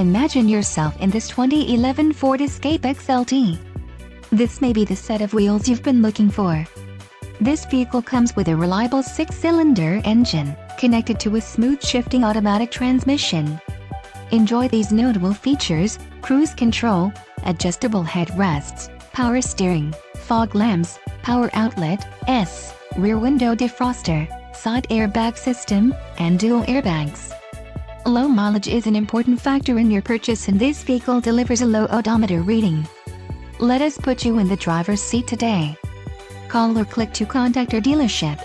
Imagine yourself in this 2011 Ford Escape XLT. This may be the set of wheels you've been looking for. This vehicle comes with a reliable 6-cylinder engine, connected to a smooth shifting automatic transmission. Enjoy these notable features: cruise control, adjustable headrests, power steering, fog lamps, power outlet, rear window defroster, side airbag system, and dual airbags. Low mileage is an important factor in your purchase, and this vehicle delivers a low odometer reading. Let us put you in the driver's seat today. Call or click to contact our dealership.